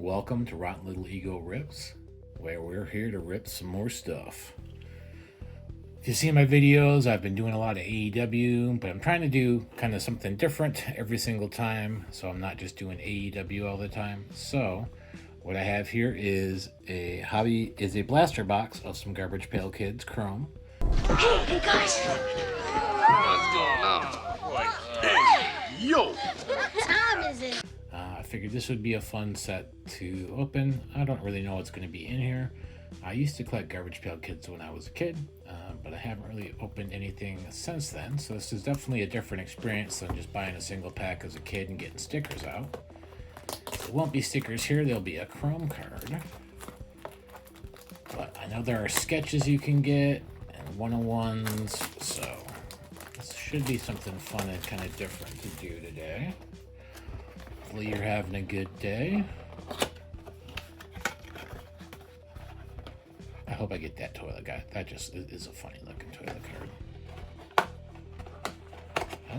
Welcome to Rotten Little Ego Rips, where we're here to rip some more stuff. If you've seen my videos, I've been doing a lot of AEW, but I'm trying to do kind of something different every single time, so I'm not just doing AEW all the time. So, what I have here is a blaster box of some Garbage Pail Kids Chrome. Hey guys! What's going on? Hey, yo! What time is it? I figured this would be a fun set to open. I don't really know what's going to be in here. I used to collect Garbage Pail Kids when I was a kid, but I haven't really opened anything since then, so this is definitely a different experience than just buying a single pack as a kid and getting stickers out. There won't be stickers here, there'll be a Chrome card. But I know there are sketches you can get, and one-on-ones, so this should be something fun and kind of different to do today. Hopefully you're having a good day. I hope I get that toilet guy. That just is a funny looking toilet card.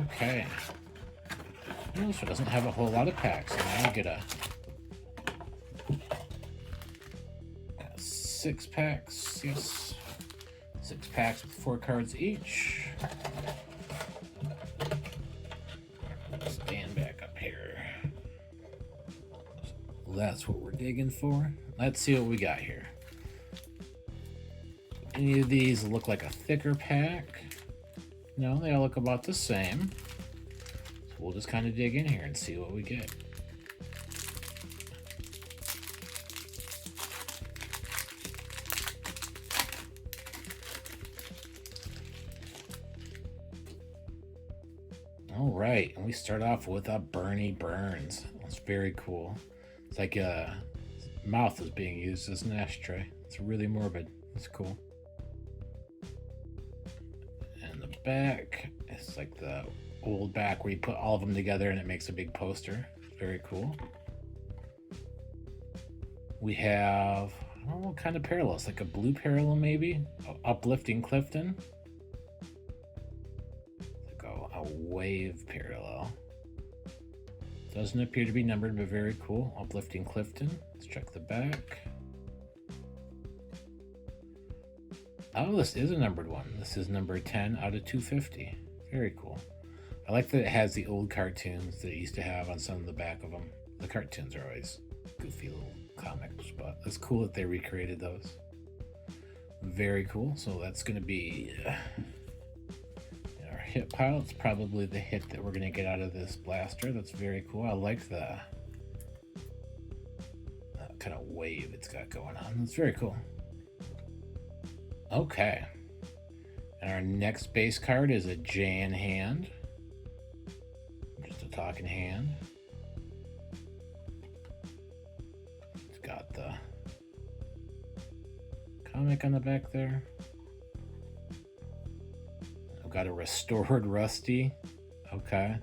Okay. This one doesn't have a whole lot of packs. So now I get a 6 packs. Yes. 6 packs with 4 cards each. Stand back up here. That's what we're digging for. Let's see what we got here. Any of these look like a thicker pack? No, they all look about the same. So we'll just kind of dig in here and see what we get. All right, and we start off with a Bernie Burns. That's very cool. It's like a mouth is being used as an ashtray. It's really morbid. It's cool. And the back, it's like the old back where you put all of them together and it makes a big poster. Very cool. We have, I don't know what kind of parallel. It's like a blue parallel maybe? Uplifting Clifton. It's like a wave parallel. Doesn't appear to be numbered, but very cool. Uplifting Clifton. Let's check the back. Oh, this is a numbered one. This is number 10 out of 250. Very cool. I like that it has the old cartoons that it used to have on some of the back of them. The cartoons are always goofy little comics, but it's cool that they recreated those. Very cool. So that's going to be our hit pile. It's probably the hit that we're going to get out of this blaster. That's very cool. I like the kind of wave it's got going on. It's very cool. Okay. And our next base card is a Jan hand. Just a talking hand. It's got the comic on the back there. I've got a restored Rusty. Okay.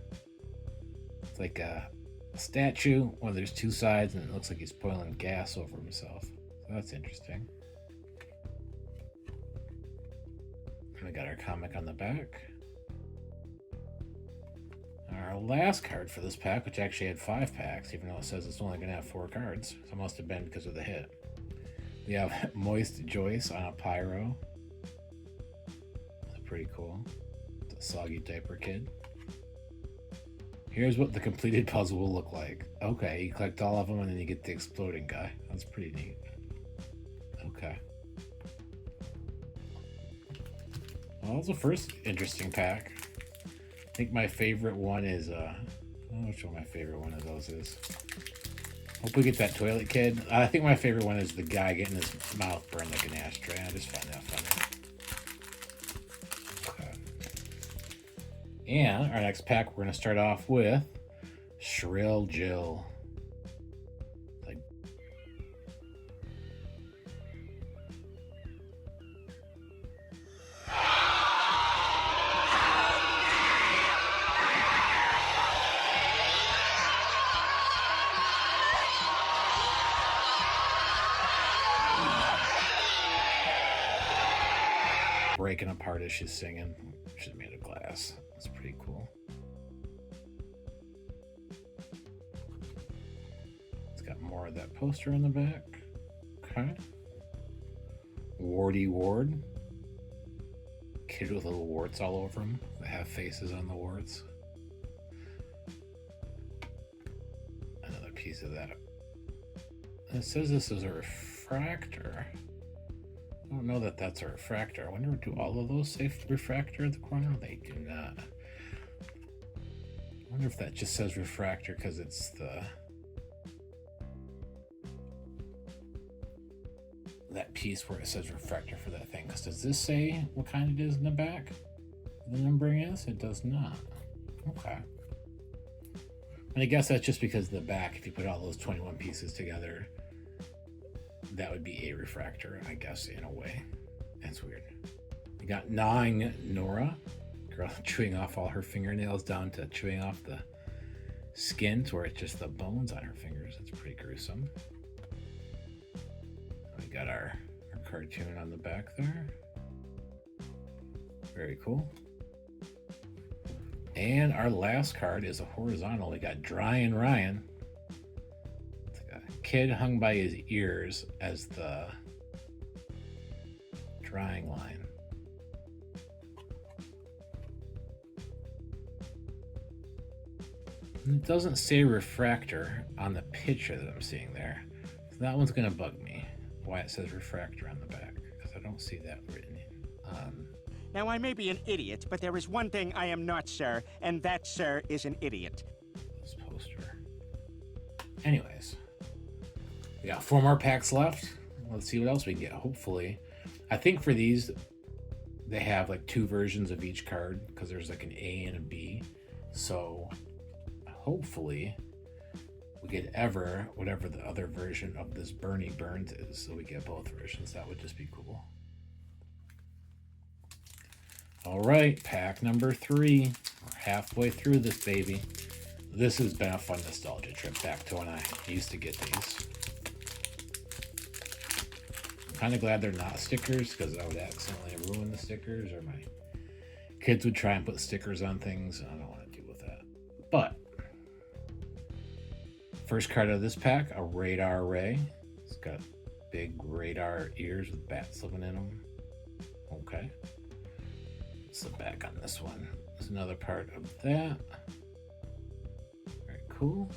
It's like a statue where there's 2 sides and it looks like he's pouring gas over himself. So that's interesting. We got our comic on the back. Our last card for this pack, which actually had 5 packs, even though it says it's only going to have 4 cards. So it must have been because of the hit. We have Moist Joyce on a Pyro. That's pretty cool. It's a Soggy Diaper Kid. Here's what the completed puzzle will look like. Okay, you collect all of them and then you get the exploding guy. That's pretty neat. Okay. Well, that's the first interesting pack. I think my favorite one is, I don't know which one my favorite one of those is. Hope we get that toilet kid. I think my favorite one is the guy getting his mouth burned like an ashtray. I just find that funny. Okay. And our next pack, we're going to start off with Shrill Jill. Breaking apart as she's singing. She's made of glass. That's pretty cool. more of that poster on the back. Okay. Warty Ward. Kid with little warts all over him that have faces on the warts. Another piece of that. And it says this is a refractor. I don't know that that's a refractor. I wonder, do all of those say refractor at the corner? They do not. I wonder if that just says refractor because it's that piece where it says refractor for that thing. Because does this say what kind it is in the back? The numbering is? It does not. Okay. And I guess that's just because the back, if you put all those 21 pieces together, that would be a refractor, I guess, in a way. That's weird. We got Gnawing Nora. Girl chewing off all her fingernails down to chewing off the skin to where it's just the bones on her fingers. It's pretty gruesome. We got our cartoon on the back there. Very cool. And our last card is a horizontal. We got Dryin' Ryan. It's like a kid hung by his ears as the drying line. And it doesn't say refractor on the picture that I'm seeing there. So that one's going to bug me. Why it says refractor on the back, because I don't see that written. Now, I may be an idiot, but there is one thing I am not, sir, and that, sir, is an idiot. This poster. Anyways, we got 4 more packs left. Let's see what else we get. Hopefully, I think for these, they have like 2 versions of each card because there's like an A and a B. So hopefully, we get whatever the other version of this Bernie Burns is. So we get both versions. That would just be cool. All right, pack number 3. We're halfway through this baby. This has been a fun nostalgia trip back to when I used to get these. I'm kind of glad they're not stickers because I would accidentally ruin the stickers, or my kids would try and put stickers on things. I don't want to deal with that. But first card of this pack, a Radar Ray. It's got big radar ears with bats living in them. Okay. The back on this one. There's another part of that. Very cool.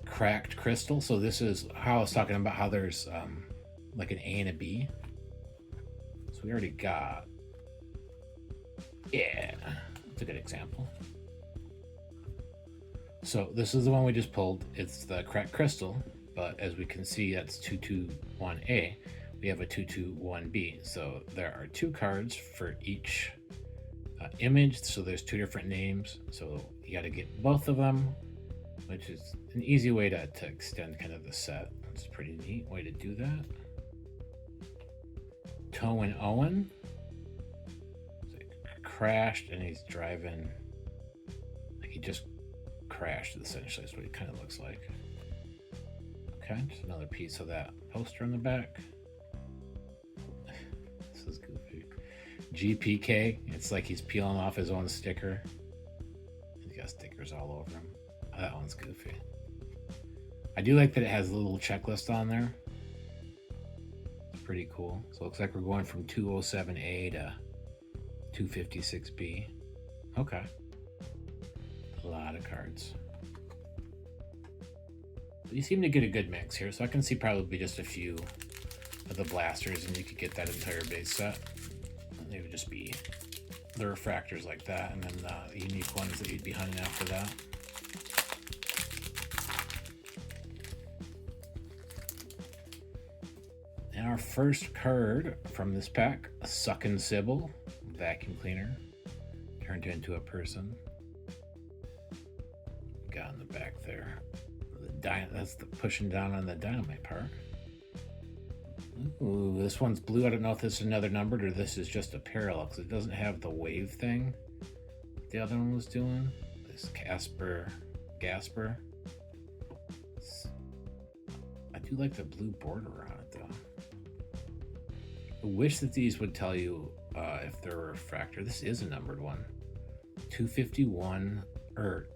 Cracked crystal. So this is how I was talking about how there's like an A and a B. So we already got. Yeah, that's a good example. So this is the one we just pulled. It's the cracked crystal, but as we can see, that's 221A. We have a 221B. So there are 2 cards for each image. So there's 2 different names. So you got to get both of them, which is an easy way to extend kind of the set. It's a pretty neat way to do that. Toe and Owen. Crashed and he's driving. Like he just crashed, essentially. That's what it kind of looks like. Okay, just another piece of that poster on the back. This is goofy. GPK, it's like he's peeling off his own sticker. He's got stickers all over him. That one's goofy. I do like that it has a little checklist on there. It's pretty cool. So it looks like we're going from 207A to 256B. Okay. A lot of cards. But you seem to get a good mix here, so I can see probably just a few of the blasters and you could get that entire base set. And they would just be the refractors like that, and then the unique ones that you'd be hunting after that. And our first card from this pack, a Suckin' Sybil vacuum cleaner, turned into a person. Got in the back there. That's the pushing down on the dynamite part. Ooh, this one's blue. I don't know if this is another numbered or this is just a parallel because it doesn't have the wave thing the other one was doing. This Gasper. I do like the blue border on it though. I wish that these would tell you if they're a refractor. This is a numbered one. 251 or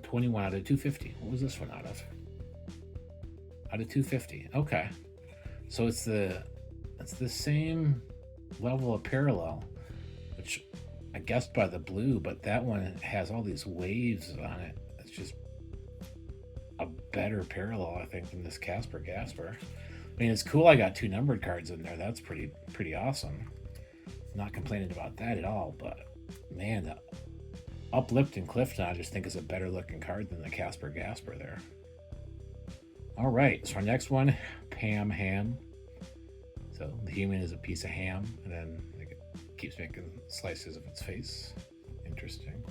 21 out of 250. What was this one out of? out of 250. Okay, so it's the same level of parallel, which I guessed by the blue, but that one has all these waves on it. It's just a better parallel, I think, than this Casper Gasper. I mean, it's cool I got 2 numbered cards in there. That's pretty awesome. Not complaining about that at all, but man, the Uplift and Clifton I just think is a better looking card than the Casper Gasper there. All right, so our next one, Pam Ham. So the human is a piece of ham, and then it keeps making slices of its face. Interesting.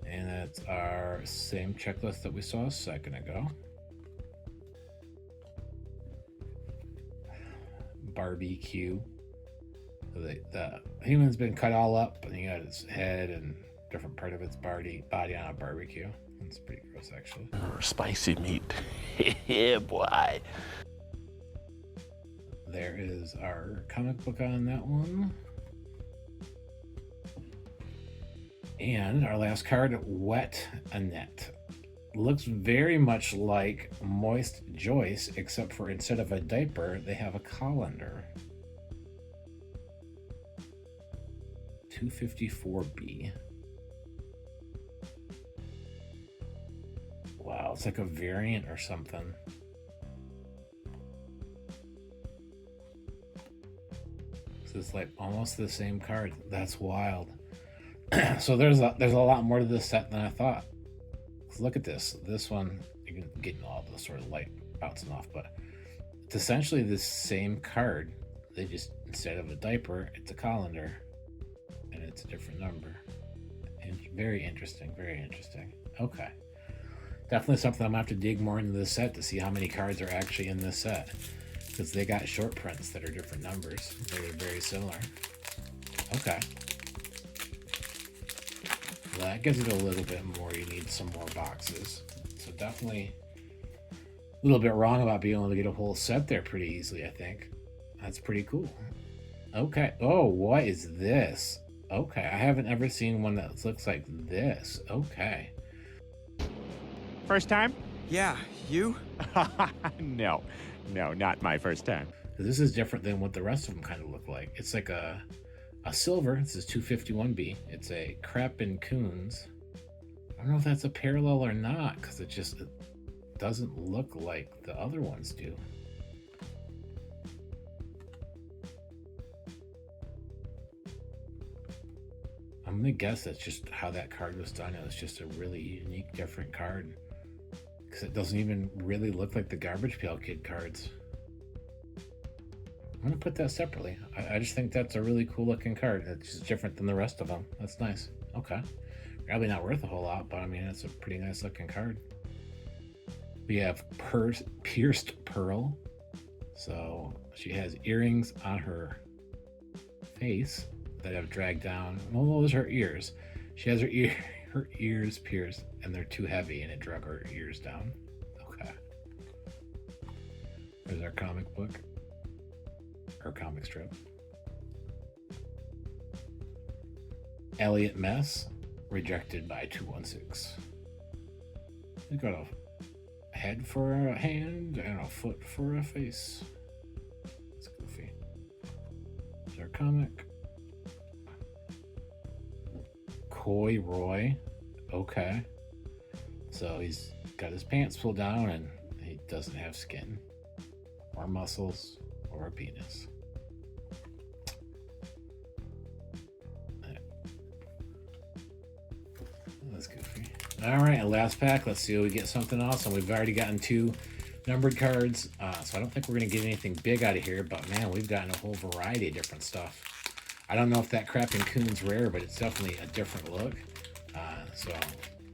And that's our same checklist that we saw a second ago. Barbecue. So the human's been cut all up, and you got its head and different part of its body on a barbecue. That's pretty gross, actually. Spicy meat. Yeah, boy. There is our comic book on that one. And our last card, Wet Annette. Looks very much like Moist Joyce, except for instead of a diaper, they have a colander. 254B. Wow, it's like a variant or something. So it's like almost the same card. That's wild. So there's a lot more to this set than I thought. Look at this. This one, you're getting all the sort of light bouncing off, but it's essentially the same card. They just, instead of a diaper, it's a colander, and it's a different number. And very interesting, very interesting. Okay. Definitely something I'm gonna have to dig more into this set to see how many cards are actually in this set. Because they got short prints that are different numbers. They're very similar. Okay. Well, that gives it a little bit more. You need some more boxes. So definitely a little bit wrong about being able to get a whole set there pretty easily, I think. That's pretty cool. Okay. Oh, what is this? Okay. I haven't ever seen one that looks like this. Okay. First time? Yeah, you? No, not my first time. This is different than what the rest of them kind of look like. It's like a silver. This is 251B. It's a Crap and Coons. I don't know if that's a parallel or not, because it doesn't look like the other ones do. I'm gonna guess that's just how that card was done. It was just a really unique, different card. Because it doesn't even really look like the Garbage Pail Kid cards. I'm gonna put that separately. I just think that's a really cool looking card. It's just different than the rest of them. That's nice. Okay. Probably not worth a whole lot, but I mean, it's a pretty nice looking card. We have Pierced Pearl. So she has earrings on her face that have dragged down. Well, those are her ears. She has her ears pierced, and they're too heavy, and it drug her ears down. Okay. There's our comic book. Her comic strip. Elliot Mess, rejected by 216. He's got a head for a hand and a foot for a face. It's goofy. There's our comic. Coy Roy. Okay. So he's got his pants pulled down and he doesn't have skin or muscles or a penis. That's goofy. All right, last pack. Let's see if we get something awesome. We've already gotten 2 numbered cards, so I don't think we're going to get anything big out of here, but man, we've gotten a whole variety of different stuff. I don't know if that Crap and Coon's rare, but it's definitely a different look. So,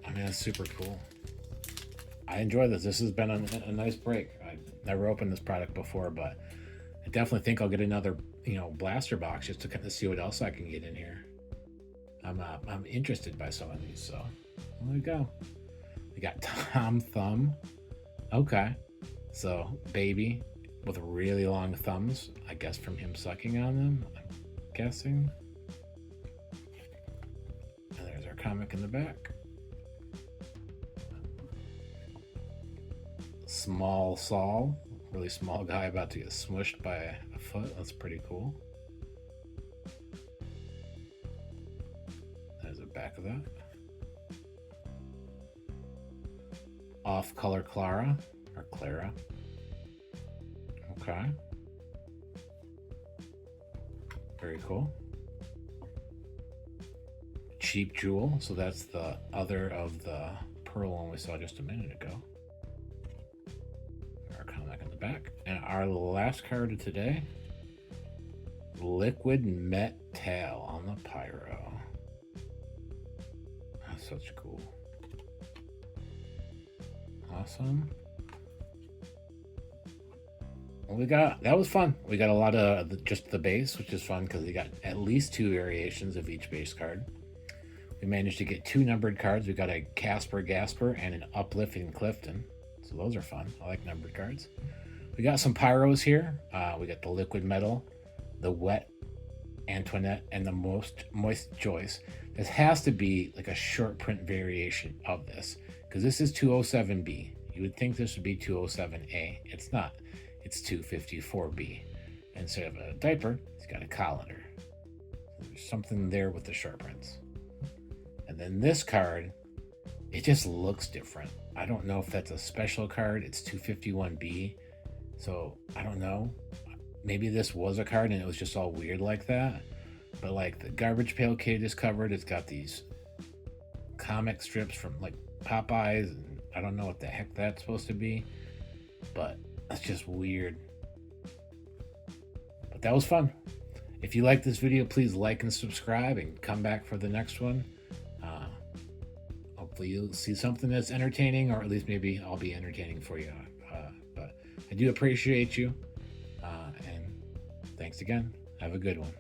I mean, that's super cool. I enjoy this. This has been a nice break. I never opened this product before, but I definitely think I'll get another, blaster box just to kind of see what else I can get in here. I'm interested by some of these, so there we go. We got Tom Thumb. Okay, so baby with really long thumbs. I guess from him sucking on them. I'm guessing. And there's our comic in the back. small Saul, really small guy about to get smushed by a foot. That's pretty cool. There's the back of that. Off-color Clara, or Clara. Okay. Very cool. Cheap Jewel, so that's the other of the pearl one we saw just a minute ago. Our comic in the back. And our last card of today, Liquid Metal on the Pyro. That's such cool. Awesome. Well, that was fun. We got a lot of just the base, which is fun because we got at least 2 variations of each base card. We managed to get 2 numbered cards. We got a Casper Gasper and an Uplifting Clifton. So those are fun. I like numbered cards. We got some pyros here. We got the Liquid Metal, the Wet Antoinette, and the Moist Joyce. This has to be like a short print variation of this because this is 207B. You would think this would be 207A. It's not. It's 254B. Instead of a diaper, it's got a colander. There's something there with the short prints. And then this card, it just looks different. I don't know if that's a special card. It's 251B. So I don't know. Maybe this was a card and it was just all weird like that. But like the Garbage Pail Kid is covered. It's got these comic strips from like Popeyes. And I don't know what the heck that's supposed to be. But that's just weird. But that was fun. If you like this video, please like and subscribe and come back for the next one. Hopefully you'll see something that's entertaining, or at least maybe I'll be entertaining for you. But I do appreciate you. And thanks again. Have a good one.